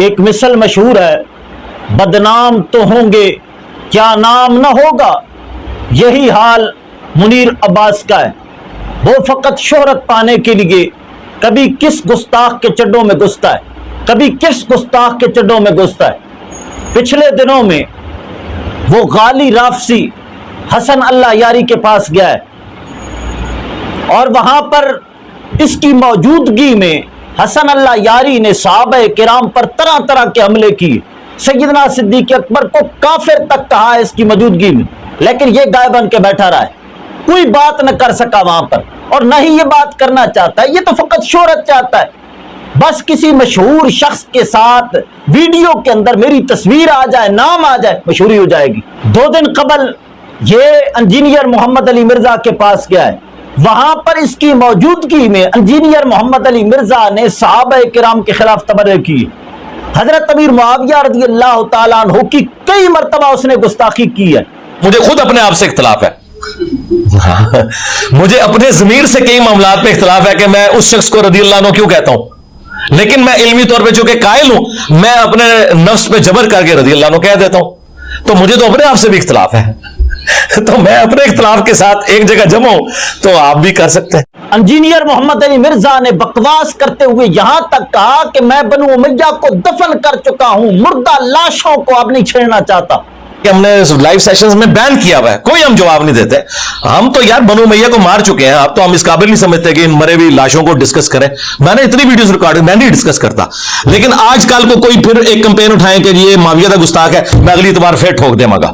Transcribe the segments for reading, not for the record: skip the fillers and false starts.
ایک مثل مشہور ہے، بدنام تو ہوں گے کیا نام نہ ہوگا. یہی حال منیر عباس کا ہے. وہ فقط شہرت پانے کے لیے کبھی کس گستاخ کے چڈوں میں گھستا ہے، کبھی کس گستاخ کے چڈوں میں گھستا ہے. پچھلے دنوں میں وہ غالی رافسی حسن اللہ یاری کے پاس گیا ہے اور وہاں پر اس کی موجودگی میں حسن اللہ یاری نے صحابہ کرام پر طرح طرح کے حملے کیے. سیدنا صدیق اکبر کو کافر تک کہا ہے اس کی موجودگی میں، لیکن یہ گائے بن کے بیٹھا رہا ہے، کوئی بات نہ کر سکا وہاں پر، اور نہ ہی یہ بات کرنا چاہتا ہے. یہ تو فقط شہرت چاہتا ہے. بس کسی مشہور شخص کے ساتھ ویڈیو کے اندر میری تصویر آ جائے، نام آ جائے، مشہوری ہو جائے گی. 2 دن قبل یہ انجینئر محمد علی مرزا کے پاس گیا ہے. وہاں پر اس کی موجودگی میں انجینئر محمد علی مرزا نے صحابہ کرام کے خلاف تبرئے کی. حضرت امیر معاویہ رضی اللہ تعالیٰ عنہ کی کئی مرتبہ اس نے گستاخی کی ہے. مجھے خود اپنے آپ سے اختلاف ہے، مجھے اپنے ضمیر سے کئی معاملات میں اختلاف ہے کہ میں اس شخص کو رضی اللہ عنہ کیوں کہتا ہوں، لیکن میں علمی طور پہ چونکہ قائل ہوں، میں اپنے نفس پہ جبر کر کے رضی اللہ عنہ کہہ دیتا ہوں. تو مجھے تو اپنے آپ سے بھی اختلاف ہے، تو میں اپنے اختلاف کے ساتھ ایک جگہ جمع ہوں تو آپ بھی کر سکتے ہیں. انجینئر محمد علی مرزا نے بکواس کرتے ہوئے یہاں تک کہا کہ میں بنو امیہ کو دفن کر چکا ہوں، مردہ لاشوں کو اب نہیں چھیڑنا چاہتا. کہ ہم نے لائیو سیشنز میں بین کیا ہوا ہے، کوئی ہم جواب نہیں دیتے. ہم تو یار بنو امیہ کو مار چکے ہیں، اب تو ہم اس قابل نہیں سمجھتے کہ ان مرے ہوئی لاشوں کو ڈسکس کریں. میں نے اتنی ویڈیوز ریکارڈ، میں نہیں ڈسکس کرتا، لیکن آج کل کو کوئی پھر ایک کمپین اٹھائیں کہ یہ معاویہ دا گستاخ ہے، میں اگلی اتوار پھر ٹھوک دے مگا.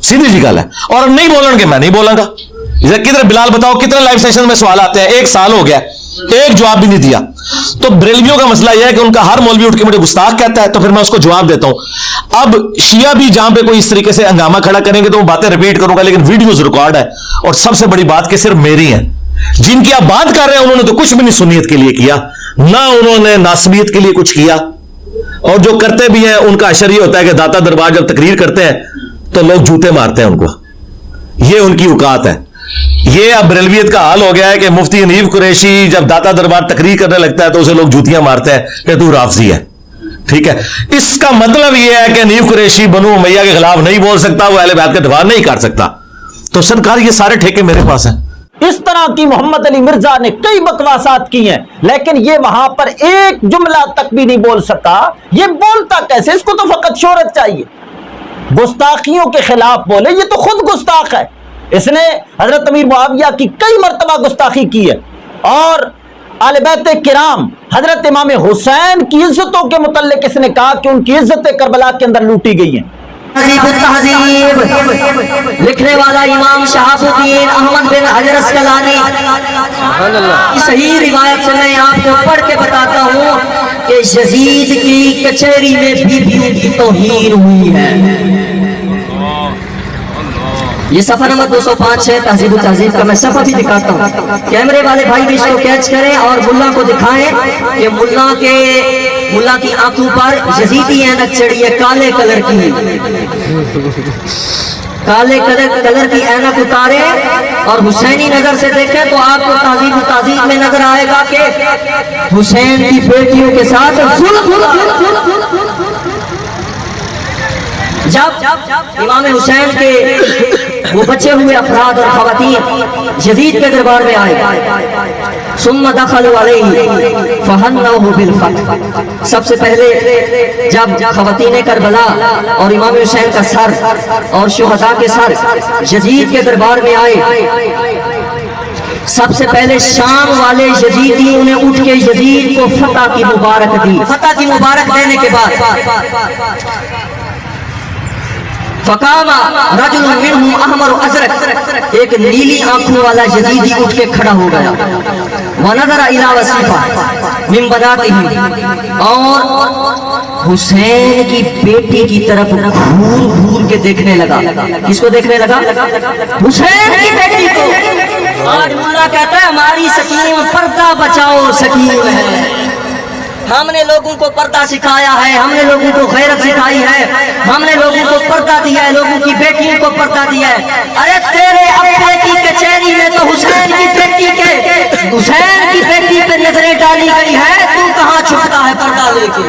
سیدھی سی گل ہے. اور نہیں بولیں گے، میں نہیں بولوں گا. کدھر بلال بتاؤ کتنے لائیو سیشن میں سوال آتے ہیں، 1 سال ہو گیا ایک جواب بھی نہیں دیا. تو بریلویوں کا مسئلہ یہ ہے کہ ان کا ہر مولوی اٹھ کے مجھے گستاخ کہتا ہے تو پھر میں اس کو جواب دیتا ہوں. اب شیعہ بھی جہاں پہ کوئی اس طریقے سے ہنگامہ کھڑا کریں گے تو وہ باتیں ریپیٹ کروں گا، لیکن ویڈیوز ریکارڈ ہے. اور سب سے بڑی بات کہ صرف میری ہیں، جن کی آپ بات کر رہے ہیں انہوں نے تو کچھ بھی نہیں سنیت کے لیے کیا، نہ انہوں نے ناسبیت کے لیے کچھ کیا. اور جو کرتے بھی ہیں ان کا اشر یہ ہوتا ہے کہ داتا دربار جب تقریر کرتے ہیں تو لوگ جوتے مارتے ہیں ان کو. یہ ان کی اوقات ہے. یہ اب بریلویت کا حال ہو گیا ہے کہ مفتی حنیف قریشی جب داتا دربار تقریر کرنے لگتا ہے تو اسے لوگ جوتیاں مارتے ہیں کہ تو رافضی ہے. ٹھیک ہے، اس کا مطلب یہ ہے کہ حنیف قریشی بنو امیہ کے خلاف نہیں بول سکتا، وہ اہل بیت کا دفاع نہیں کر سکتا. تو سرکار یہ سارے ٹھیکے میرے پاس ہیں. اس طرح کی محمد علی مرزا نے کئی بکواسات کی ہیں، لیکن یہ وہاں پر ایک جملہ تک بھی نہیں بول سکا. یہ بولتا کیسے؟ اس کو تو فقط شہرت چاہیے. گستاخیوں کے خلاف بولے، یہ تو خود گستاخ ہے. اس نے حضرت امیر معاویہ کی کئی مرتبہ گستاخی کی ہے، اور آل بیت کرام حضرت امام حسین کی عزتوں کے متعلق اس نے کہا کہ ان کی عزتیں کربلا کے اندر لوٹی گئی ہیں. تہذیب لکھنے والا امام شہاب الدین احمد بن حجر اسقلانی کی صحیح روایت سے میں آپ کو پڑھ کے بتاتا ہوں کہ یزید کی کچہری میں بیویوں کی توہین ہوئی ہے. یہ صفحہ نمبر 205 ہے تہذیب التہذیب کا. میں صفحہ بھی دکھاتا ہوں، کیمرے والے بھائی بھی اس کو کیچ کریں اور ملا کو دکھائیں کہ ملا کی آنکھوں پر یزیدی اینک چڑھی ہے، کالے کلر کی، کالے کلر کی اینک اتارے اور حسینی نظر سے دیکھیں تو آپ کو تہذیب التہذیب میں نظر آئے گا کہ حسین کی بیٹیوں کے ساتھ جب امام حسین کے وہ بچے ہوئے افراد اور خواتین یزید کے دربار میں آئے، ثم دخلوا علیہ فہنوہ بالفتح. سب سے پہلے جب خواتین کربلا اور امام حسین کا سر اور شہداء کے سر یزید کے دربار میں آئے، سب سے پہلے شام والے یزیدیوں نے اٹھ کے یزید کو فتح کی مبارک دی. فتح کی مبارک دینے کے بعد فقام رجل منهم احمر ازرق، ایک نیلی آنکھوں والا یزیدی اٹھ کے کھڑا ہو گیا. ونظر الى وصیفہ من بناتہ، اور حسین کی بیٹی کی طرف گھور گھور کے دیکھنے لگا. کس کو دیکھنے لگا؟ حسین کی بیٹی کو. آج ملا کہتا ہے ہماری سکین پردہ بچاؤ سکین ہے. ہم نے لوگوں کو پردہ سکھایا ہے، ہم نے لوگوں کو غیرت سکھائی ہے، ہم نے لوگوں کو پردہ دیا ہے، لوگوں کی بیٹیوں کو پردہ دیا ہے. ارے تیرے ابے کی کچہری میں تو حسین کی بیٹی پہ نظریں ڈالی گئی ہے، تو کہاں چھپتا ہے پردہ لے کے؟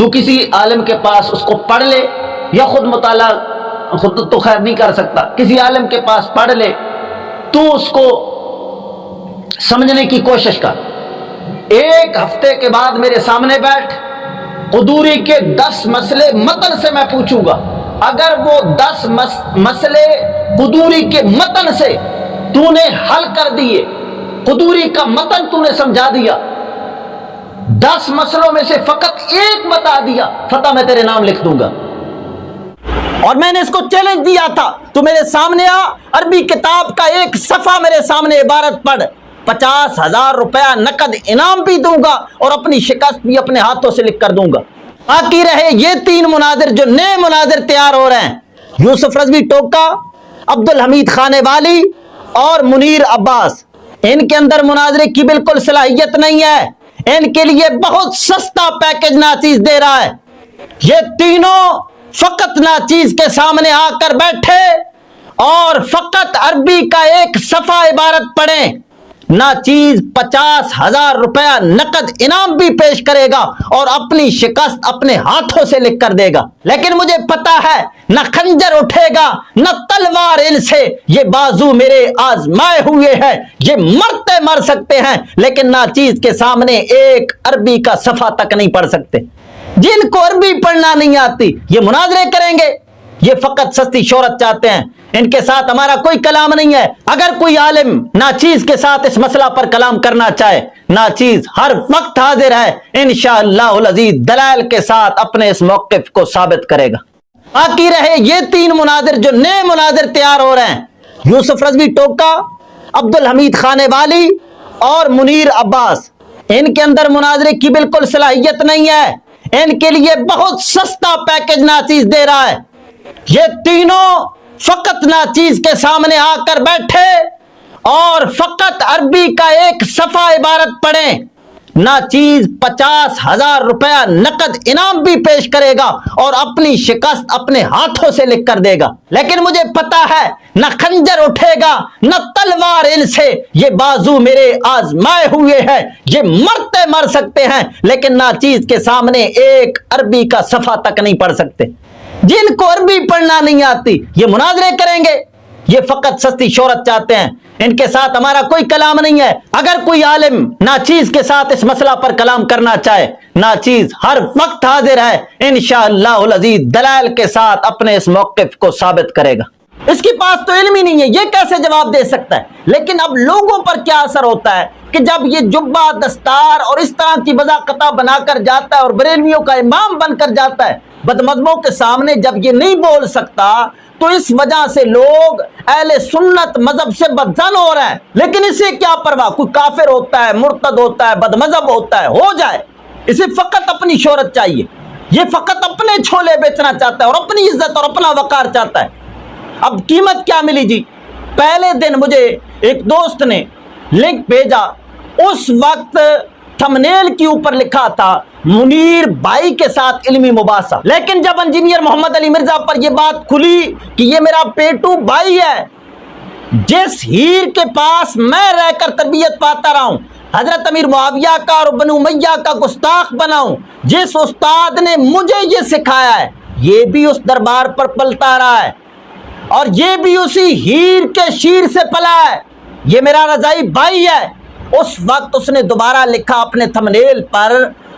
تو کسی عالم کے پاس اس کو پڑھ لے یا خود مطالعہ خود تو خیر نہیں کر سکتا، کسی عالم کے پاس پڑھ لے، تو اس کو سمجھنے کی کوشش کر۔ ایک ہفتے کے بعد میرے سامنے بیٹھ، قدوری کے 10 مسئلے متن سے میں پوچھوں گا، اگر وہ 10 مسئلے قدوری کے متن سے تو نے حل کر دیے، قدوری کا متن تو نے سمجھا دیا، 10 مسئلوں میں سے فقط ایک بتا دیا، فتح میں تیرے نام لکھ دوں گا۔ اور میں نے اس کو چیلنج دیا تھا، تو میرے سامنے آ، عربی کتاب کا ایک صفحہ میرے سامنے عبارت پڑھ، 50,000 روپیہ نقد انعام بھی دوں گا اور اپنی شکست بھی اپنے ہاتھوں سے لکھ کر دوں گا۔ باقی رہے یہ 3 مناظر جو نئے مناظر تیار ہو رہے ہیں، یوسف رضوی ٹوکا، عبدالحمید خانے والی اور منیر عباس، ان کے اندر مناظرے کی بالکل صلاحیت نہیں ہے، ان کے لیے بہت سستا پیکج ناچیز دے رہا ہے۔ یہ تینوں فقط ناچیز کے سامنے آ کر بیٹھے اور فقط عربی کا ایک صفحہ عبارت پڑھیں، ناچیز 50,000 روپیہ نقد انعام بھی پیش کرے گا اور اپنی شکست اپنے ہاتھوں سے لکھ کر دے گا۔ لیکن مجھے پتا ہے نہ خنجر اٹھے گا نہ تلوار ان سے، یہ بازو میرے آزمائے ہوئے ہیں، یہ مرتے مر سکتے ہیں لیکن ناچیز کے سامنے ایک عربی کا صفحہ تک نہیں پڑھ سکتے۔ جن کو عربی پڑھنا نہیں آتی یہ مناظرے کریں گے، یہ فقط سستی شہرت چاہتے ہیں، ان کے ساتھ ہمارا کوئی کلام نہیں ہے۔ اگر کوئی عالم ناچیز کے ساتھ اس مسئلہ پر کلام کرنا چاہے، ناچیز ہر وقت حاضر ہے، انشاءاللہ العزیز دلائل کے ساتھ اپنے اس موقف کو ثابت کرے گا۔ باقی رہے یہ 3 مناظر جو نئے مناظر تیار ہو رہے ہیں، یوسف رضوی ٹوکا، عبدالحمید خانے والی اور منیر عباس، ان کے اندر مناظرے کی بالکل صلاحیت نہیں ہے، ان کے لیے بہت سستا پیکج ناچیز دے رہا ہے۔ یہ تینوں فقط ناچیز کے سامنے آ کر بیٹھے اور فقط عربی کا ایک صفحہ عبارت پڑھیں، ناچیز 50,000 روپیہ نقد انعام بھی پیش کرے گا اور اپنی شکست اپنے ہاتھوں سے لکھ کر دے گا۔ لیکن مجھے پتا ہے نہ خنجر اٹھے گا نہ تلوار ان سے، یہ بازو میرے آزمائے ہوئے ہیں، یہ مرتے مر سکتے ہیں لیکن ناچیز کے سامنے ایک عربی کا صفحہ تک نہیں پڑھ سکتے۔ جن کو عربی پڑھنا نہیں آتی یہ مناظرے کریں گے، یہ فقط سستی شہرت چاہتے ہیں، ان کے ساتھ ہمارا کوئی کلام نہیں ہے۔ اگر کوئی عالم ناچیز کے ساتھ اس مسئلہ پر کلام کرنا چاہے، ناچیز ہر وقت حاضر ہے، انشاءاللہ العزیز دلائل کے ساتھ اپنے اس موقف کو ثابت کرے گا۔ اس کے پاس تو علم ہی نہیں ہے، یہ کیسے جواب دے سکتا ہے؟ لیکن اب لوگوں پر کیا اثر ہوتا ہے کہ جب یہ جبہ دستار اور اس طرح کی وضاقتہ بنا کر جاتا ہے اور بریلویوں کا امام بن کر جاتا ہے، بدمذہبوں کے سامنے جب یہ نہیں بول سکتا تو اس وجہ سے لوگ اہل سنت مذہب سے بدظن ہو رہے ہیں۔ لیکن اسے کیا پرواہ، کوئی کافر ہوتا ہے، مرتد ہوتا ہے، بدمذہب ہوتا ہے، ہو جائے، اسے فقط اپنی شہرت چاہیے، یہ فقط اپنے چھولے بیچنا چاہتا ہے اور اپنی عزت اور اپنا وقار چاہتا ہے۔ اب قیمت کیا ملی جی؟ پہلے دن مجھے ایک دوست نے لنک بھیجا، اس وقت تھمنیل کے اوپر لکھا تھا منیر بھائی کے ساتھ علمی مباحثہ، لیکن جب انجینئر محمد علی مرزا پر یہ بات کھلی کہ یہ میرا پیٹو بھائی ہے، جس ہیر کے پاس میں رہ کر تربیت پاتا رہا ہوں، حضرت امیر معاویہ کا اور بنو امیہ کا گستاخ بنا ہوں، جس استاد نے مجھے یہ سکھایا ہے یہ بھی اس دربار پر پلتا رہا ہے اور یہ بھی اسی ہیر کے شیر سے پلا ہے، یہ میرا رضائی بھائی ہے۔ اس وقت اس نے دوبارہ لکھا اپنے تھمنیل پر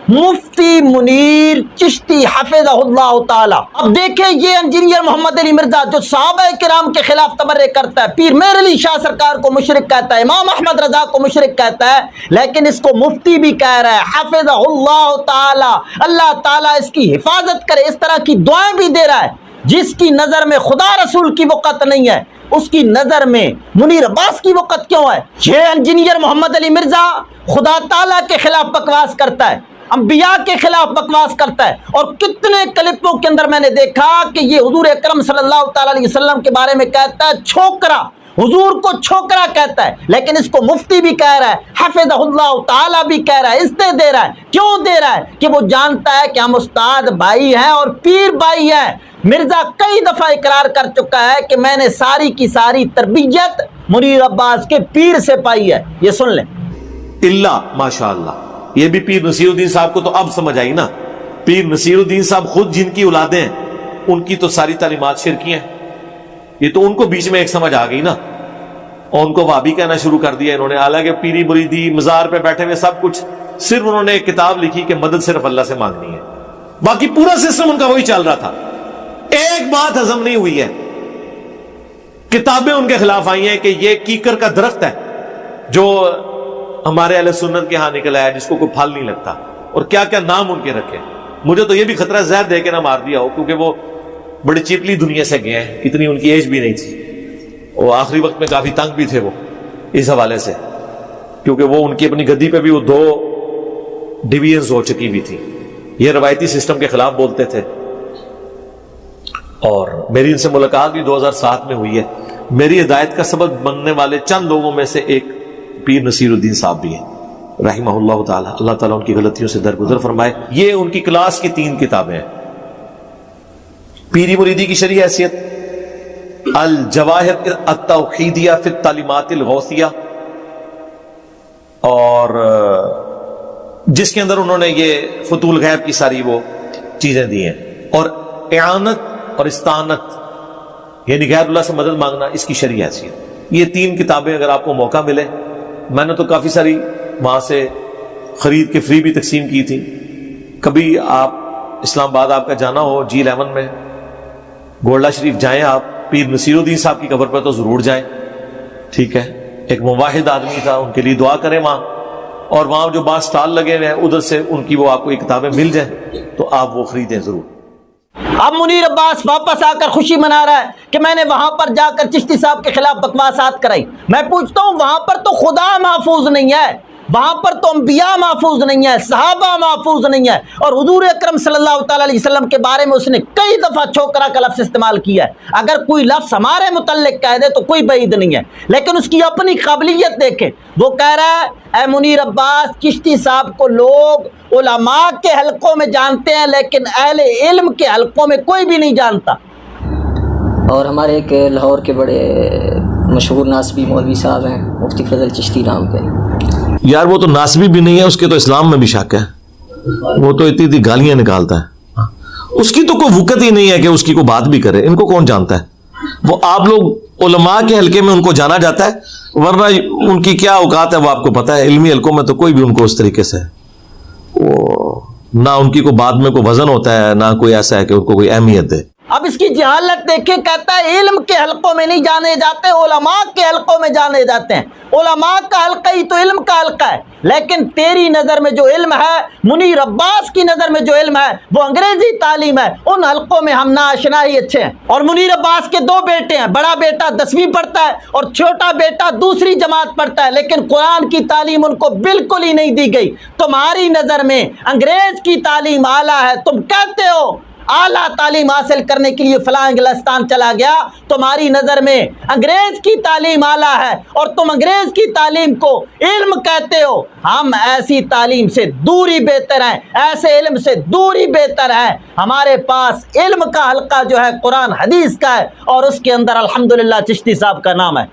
مفتی منیر چشتی حفظہ اللہ تعالی۔ اب دیکھیں یہ انجینئر محمد علی مرزا جو صحابہ کرام کے خلاف تبرئے کرتا ہے، پیر مہر علی شاہ سرکار کو مشرک کہتا ہے، امام احمد رضا کو مشرک کہتا ہے، لیکن اس کو مفتی بھی کہہ رہا ہے حفظہ اللہ تعالی، اللہ تعالیٰ اس کی حفاظت کرے، اس طرح کی دعائیں بھی دے رہا ہے۔ جس کی نظر میں خدا رسول کی وقت نہیں ہے اس کی نظر میں منیر عباس کی وقت کیوں ہے؟ یہ انجینئر محمد علی مرزا خدا تعالیٰ کے خلاف بکواس کرتا ہے، انبیاء کے خلاف بکواس کرتا ہے، اور کتنے کلپوں کے اندر میں نے دیکھا کہ یہ حضور اکرم صلی اللہ تعالیٰ علیہ وسلم کے بارے میں کہتا ہے چھوکرا، حضور کو چھوکرا کہتا ہے، لیکن اس کو مفتی بھی کہہ رہا ہے، حفظہ اللہ تعالیٰ بھی کہہ رہا ہے، عزتیں دے رہا ہے۔ کیوں دے رہا ہے؟ کہ وہ جانتا ہے کہ ہم استاد بھائی ہیں اور پیر بھائی ہیں۔ مرزا کئی دفعہ اقرار کر چکا ہے کہ میں نے ساری کی ساری تربیت منیر عباس کے پیر سے پائی ہے، یہ سن لیں۔ اللہ ماشاء اللہ، یہ بھی پیر نصیر الدین صاحب کو تو اب سمجھ آئی نا پیر نصیر الدین صاحب خود جن کی اولادیں ہیں ان کی تو ساری تعلیمات شرکی ہیں. یہ تو ان کو بیچ میں ایک سمجھ آ گئی نا, اور ان کو وہابی کہنا شروع کر دیا انہوں نے. حالانکہ پیری مریدی مزار پہ بیٹھے ہوئے سب کچھ, صرف انہوں نے ایک کتاب لکھی کہ مدد صرف اللہ سے مانگنی ہے, باقی پورا سسٹم ان کا وہی چل رہا تھا. ایک بات ہضم نہیں ہوئی ہے, کتابیں ان کے خلاف آئی ہیں کہ یہ کیکر کا درخت ہے جو ہمارے اہل سنت کے ہاں نکلا ہے جس کو کوئی پھل نہیں لگتا, اور کیا کیا نام ان کے رکھے. مجھے تو یہ بھی خطرہ زہر دے کے نہ مار دیا ہو, کیونکہ وہ بڑی چپلی دنیا سے گئے ہیں, اتنی ان کی ایج بھی نہیں تھی, وہ آخری وقت میں کافی تنگ بھی تھے وہ اس حوالے سے, کیونکہ وہ ان کی اپنی گدی پہ بھی وہ 2 ڈویژنز ہو چکی بھی تھی. یہ روایتی سسٹم کے خلاف بولتے تھے. اور میری ان سے ملاقات بھی 2007 میں ہوئی ہے. میری ہدایت کا سبب بننے والے چند لوگوں میں سے ایک پیر نصیر الدین صاحب بھی ہیں رحمہ اللہ تعالی. اللہ تعالیٰ ان کی غلطیوں سے درگزر فرمائے. یہ ان کی کلاس کی 3 کتابیں ہیں. پیری مریدی کی شرعی حیثیت, الجواہر التوحیدیہ فی التعلیمات الغوثیہ, اور جس کے اندر انہوں نے یہ فتول غیب کی ساری وہ چیزیں دی ہیں, اور اعانت اور استعانت یعنی غیر اللہ سے مدد مانگنا, اس کی شرعی حیثیت. یہ 3 کتابیں اگر آپ کو موقع ملے, میں نے تو کافی ساری وہاں سے خرید کے فری بھی تقسیم کی تھی. کبھی آپ اسلام آباد آپ کا جانا ہو G11 میں, گولڈا شریف جائیں آپ, پیر نصیر الدین صاحب کی قبر پہ تو ضرور جائیں. ٹھیک ہے, ایک مواحد آدمی تھا, ان کے لیے دعا کریں وہاں. اور وہاں جو بعض سٹال لگے ہوئے ہیں ادھر سے ان کی وہ آپ کو یہ کتابیں مل جائیں تو آپ وہ خریدیں ضرور. اب منیر عباس واپس آ کر خوشی منا رہا ہے کہ میں نے وہاں پر جا کر چشتی صاحب کے خلاف بکواسات کرائی. میں پوچھتا ہوں, وہاں پر تو خدا محفوظ نہیں ہے, وہاں پر تو انبیاء محفوظ نہیں ہے, صحابہ محفوظ نہیں ہے, اور حضور اکرم صلی اللہ تعالی علیہ وسلم کے بارے میں اس نے کئی دفعہ چھوکرا کا لفظ استعمال کیا ہے. اگر کوئی لفظ ہمارے متعلق کہہ دے تو کوئی بعید نہیں ہے, لیکن اس کی اپنی قابلیت دیکھیں. وہ کہہ رہا ہے, اے منیر عباس, چشتی صاحب کو لوگ علماء کے حلقوں میں جانتے ہیں لیکن اہل علم کے حلقوں میں کوئی بھی نہیں جانتا. اور ہمارے ایک لاہور کے بڑے مشہور ناسبی مولوی صاحب ہیں, مفتی فضل چشتی نام کے. یار وہ تو ناسبی بھی نہیں ہے, اس کے تو اسلام میں بھی شک ہے. وہ تو اتنی گالیاں نکالتا ہے, اس کی تو کوئی وقت ہی نہیں ہے کہ اس کی کوئی بات بھی کرے. ان کو کون جانتا ہے؟ وہ آپ لوگ علماء کے حلقے میں ان کو جانا جاتا ہے, ورنہ ان کی کیا اوقات ہے وہ آپ کو پتا ہے. علمی حلقوں میں تو کوئی بھی ان کو اس طریقے سے وہ نہ ان کی کوئی بات میں کوئی وزن ہوتا ہے, نہ کوئی ایسا ہے کہ ان کو کوئی اہمیت دے. اب اس کی جہالت دیکھیں, کہتا ہے علم کے حلقوں میں نہیں جانے جاتے, علماء کے حلقوں میں جانے جاتے ہیں. علماء کا حلقہ ہی تو علم کا حلقہ ہے, لیکن تیری نظر میں جو علم ہے, منیر عباس کی نظر میں جو علم ہے وہ انگریزی تعلیم ہے. ان حلقوں میں ہم ناآشنا ہی اچھے ہیں. اور منیر عباس کے 2 بیٹے ہیں, بڑا بیٹا 10ویں پڑھتا ہے اور چھوٹا بیٹا 2ری جماعت پڑھتا ہے, لیکن قرآن کی تعلیم ان کو بالکل ہی نہیں دی گئی. تمہاری نظر میں انگریز کی تعلیم اعلیٰ ہے, تم کہتے ہو اعلیٰ تعلیم حاصل کرنے کے لیے فلاں انگلستان چلا گیا. تمہاری نظر میں انگریز کی تعلیم اعلیٰ ہے اور تم انگریز کی تعلیم کو علم کہتے ہو. ہم ایسی تعلیم سے دوری بہتر ہیں, ایسے علم سے دوری بہتر ہے. ہمارے پاس علم کا حلقہ جو ہے قرآن حدیث کا ہے, اور اس کے اندر الحمدللہ چشتی صاحب کا نام ہے.